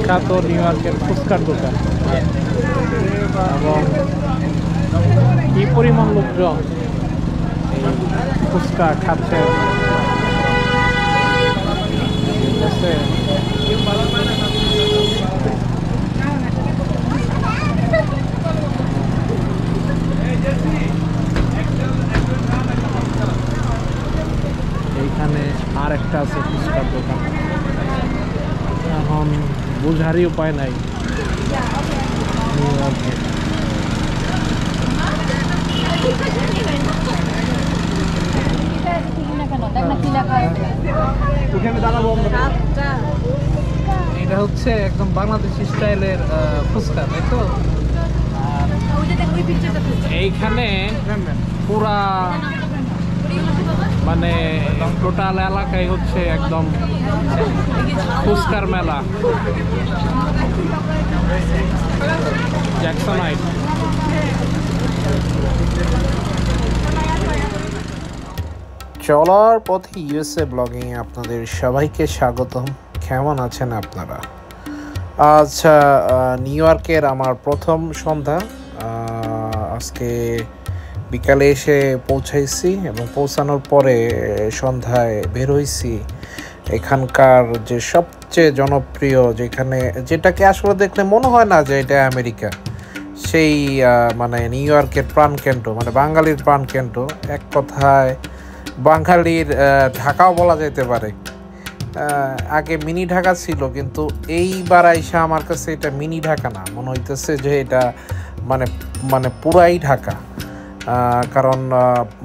বিখ্যাত নিউ ইয়র্কের ফুচকার দোকান এবং কি পরিমাণ লোকজন এই ফুচকা খাচ্ছে। ঠিক আছে, এইখানে আর একটা আছে ফুচকার দোকান। এখন বুঝারই উপায় নাই নিউ ইয়র্কে। এটা হচ্ছে একদম বাংলাদেশি স্টাইলের ফুচকা, তাই তো? এইখানে পুরা মানে টোটাল এলাকায় হচ্ছে একদম ফুচকার মেলা। জ্যাকসনাইট চলার পথে ইউএসএ ব্লগিং আপনাদের সবাইকে স্বাগতম। কেমন আছেন আপনারা? আচ্ছা, নিউ ইয়র্কের আমার প্রথম সন্ধ্যা। আজকে বিকালে এসে পৌঁছাইছি এবং পৌঁছানোর পরে সন্ধ্যায় বের হয়েছি এখানকার যে সবচেয়ে জনপ্রিয়, যেটাকে আসলে দেখলে মনে হয় না যে এটা আমেরিকা, সেই মানে নিউ ইয়র্কের প্রাণকেন্দ্র, মানে বাঙালির প্রাণকেন্দ্র। এক কথায় বাঙালির ঢাকাও বলা যেতে পারে। আগে মিনি ঢাকা ছিল, কিন্তু এইবার আইসা আমার কাছে এটা মিনি ঢাকা না, মনে হইতেছে যে এটা মানে মানে পুরাই ঢাকা। কারণ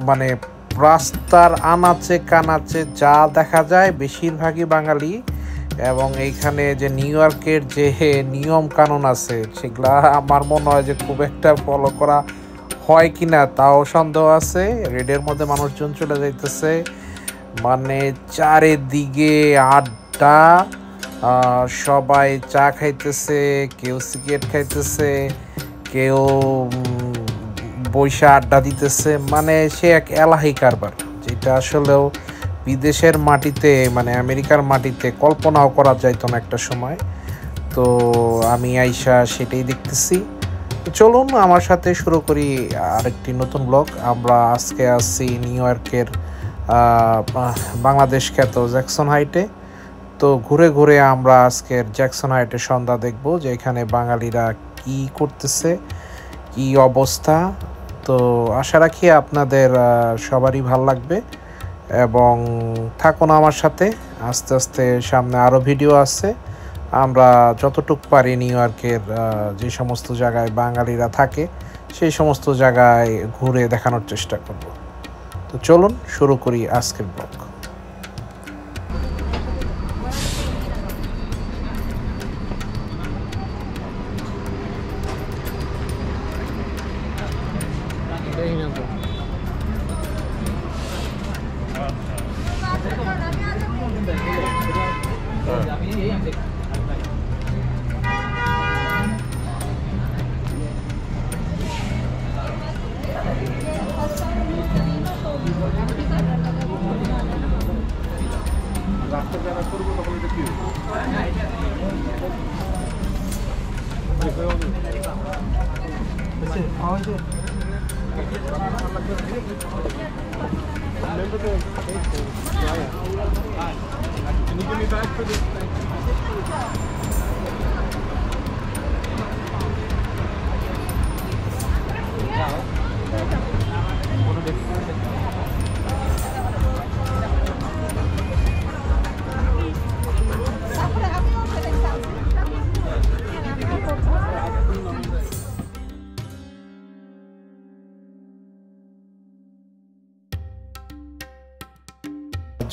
মানে রাস্তার আনাচে কানাচে যা দেখা যায় বেশিরভাগই বাঙালি। এবং এইখানে যে নিউ ইয়র্কের যে নিয়ম কানুন আছে সেগুলা আমার মনে হয় যে খুব একটা ফলো করা হয় কিনা তাও সন্দেহ আছে। রেডের মধ্যে মানুষজন চলে যাইতেছে, মানে চারিদিকে আড্ডা, সবাই চা খাইতেছে, কেউ সিগারেট খাইতেছে, কেউ বৈশা আড্ডা দিতেছে। মানে সে এক এলাহি কারবার, যেটা আসলেও বিদেশের মাটিতে, মানে আমেরিকার মাটিতে কল্পনাও করা যাইতো না একটা সময়। তো আমি আইসা সেটাই দেখতেছি। চলুন আমার সাথে শুরু করি আরেকটি নতুন ব্লগ। আমরা আজকে আসছি নিউ ইয়র্কের বাংলাদেশ খ্যাত জ্যাকসন হাইটে। তো ঘুরে ঘুরে আমরা আজকের জ্যাকসন হাইটের সন্ধ্যা দেখব, যে এখানে বাঙালিরা কি করতেছে, কি অবস্থা। তো আশা রাখি আপনাদের সবারই ভালো লাগবে এবং থাকুন আমার সাথে। আস্তে আস্তে সামনে আরও ভিডিও আছে। আমরা যতটুকু পারি নিউ ইয়র্কের যে সমস্ত জায়গায় বাঙালিরা থাকে সেই সমস্ত জায়গায় ঘুরে দেখানোর চেষ্টা করব। তো চলুন শুরু করি আজকের ব্লগ।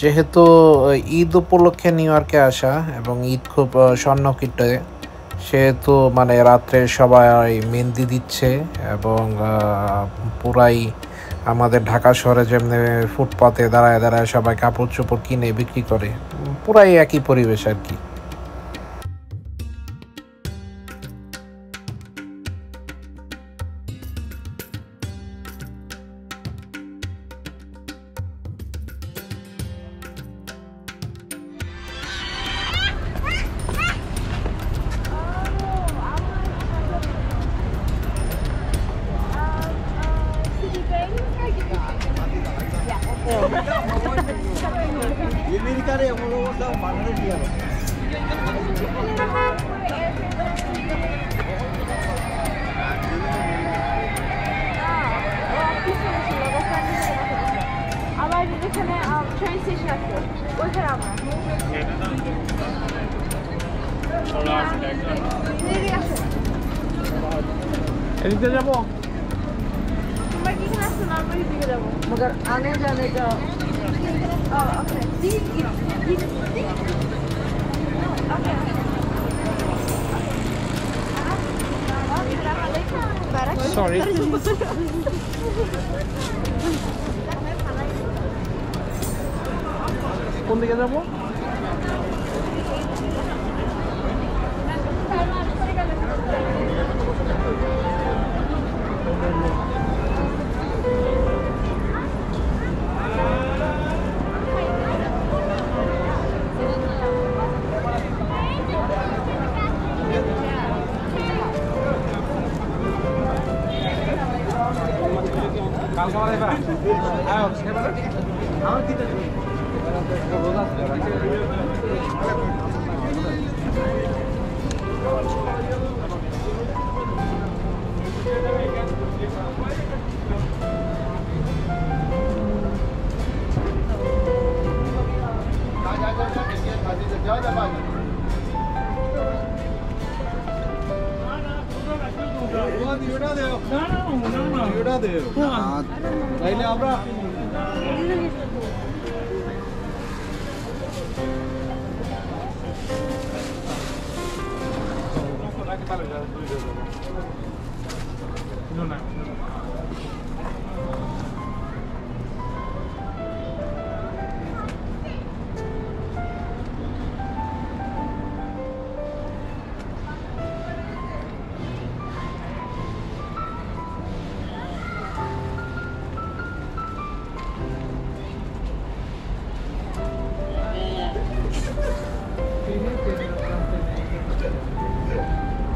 যেহেতু ঈদ উপলক্ষে নিউ ইয়র্কে আসা এবং ঈদ খুব স্বর্ণকীটে, সেহেতু মানে রাত্রে সবাই মেহেন্দি দিচ্ছে এবং পুরাই আমাদের ঢাকা শহরে যেমনি ফুটপাতে দাঁড়ায় দাঁড়ায় সবাই কাপড় চোপড় কিনে বিক্রি করে, পুরাই একই পরিবেশ আর কি। আবার এখানে ট্রেন স্টেশন আছে ওইখানে আমরা এদিকে যাবো তোমরা কি এখানে আসছো না আমরা এদিকে যাবো मगर आने जाने का ওকে সরি কোন দিকে যাবো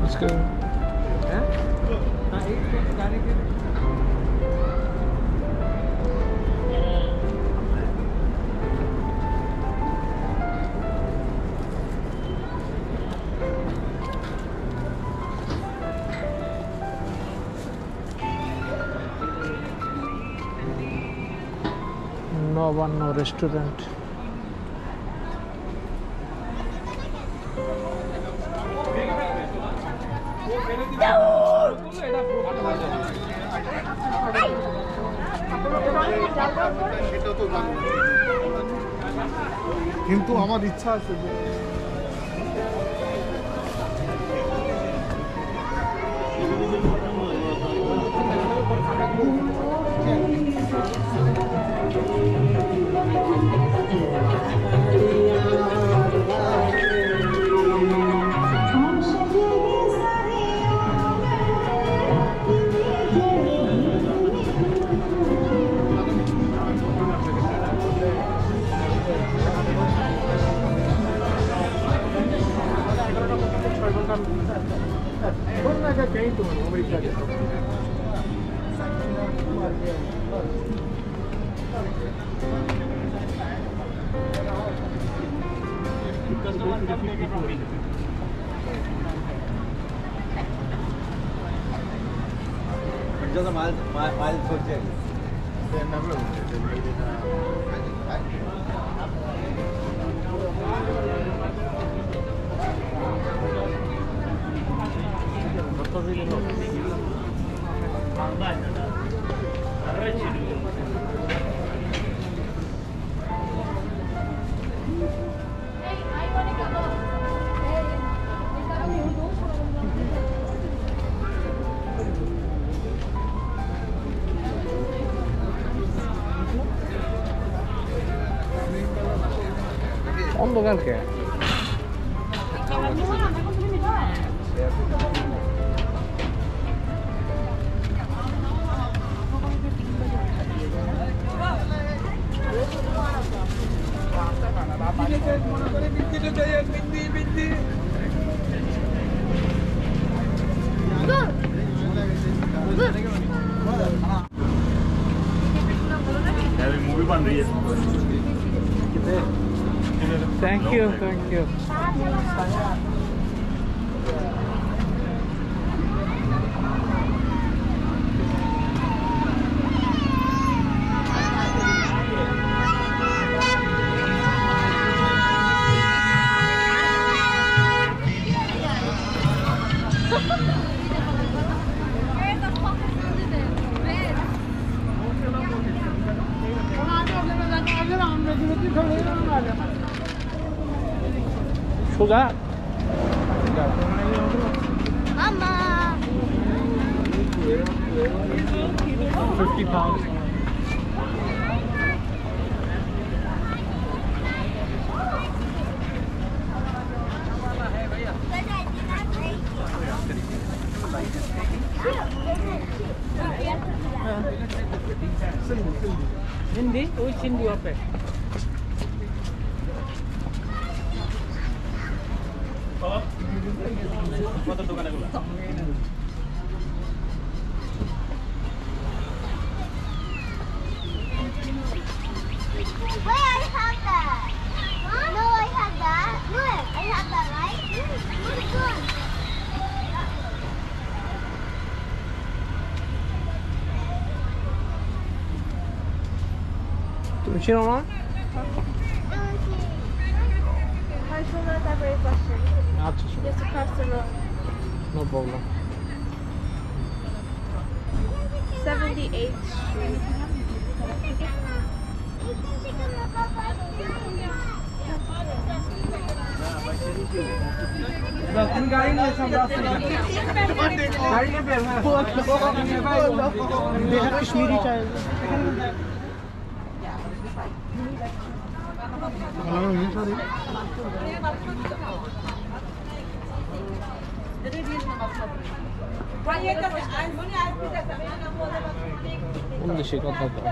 Let's go. Novanno restaurant. কিন্তু আমার ইচ্ছা আছে যে অন্ধকার কে मूवी बन रही है Thank you, thank you. Sugar. Mama. 50 pounds. Hindi? Which Hindi open? Wait, I have that. No, I have that. Look, I have that, right? Look, look. তুমি চিনো না? I still not that very question. আচ্ছা, Just across the road. no problem. 78th Street. তুমি গাড়ি নিয়ে এসো, আমরা আসছি। গাড়ি নিয়ে বের হয়ে আসো। কাশ্মীরি চাই। কোন দেশে কথা বল?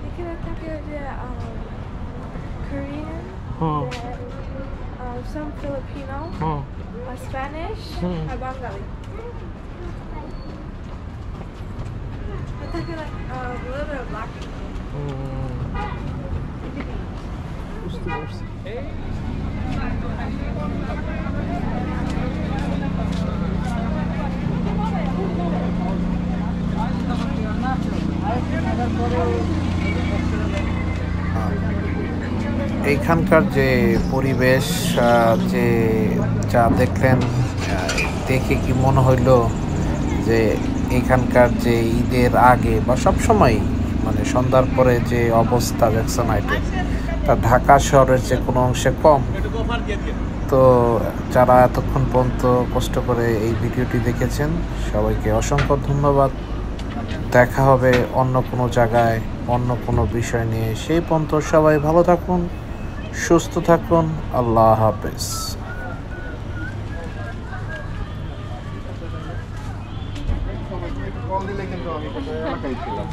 এখানে থাকে যে Korean, হ্যাঁ some Filipino, হ্যাঁ Spanish, R Bengali. I think like a little bit of black people. বুঝতে পারছি। এইখানকার যে পরিবেশ যে যা দেখলেন দেখে কি মনে হইল যে এখানকার যে ঈদের আগে বা সবসময় মানে সন্ধ্যার পরে যে অবস্থা ভ্যাকসিনাইটেড তা ঢাকা শহরের যে কোনো অংশে কম। তো যারা এতক্ষণ পর্যন্ত কষ্ট করে এই ভিডিওটি দেখেছেন সবাইকে অসংখ্য ধন্যবাদ। দেখা হবে অন্য কোনো জায়গায় অন্য কোনো বিষয় নিয়ে। সেই পর্যন্ত সবাই ভালো থাকুন, সুস্থ থাকুন। আল্লাহ হাফেজ। কল দিলে কিন্তু আমি এলাকায় ছিলাম।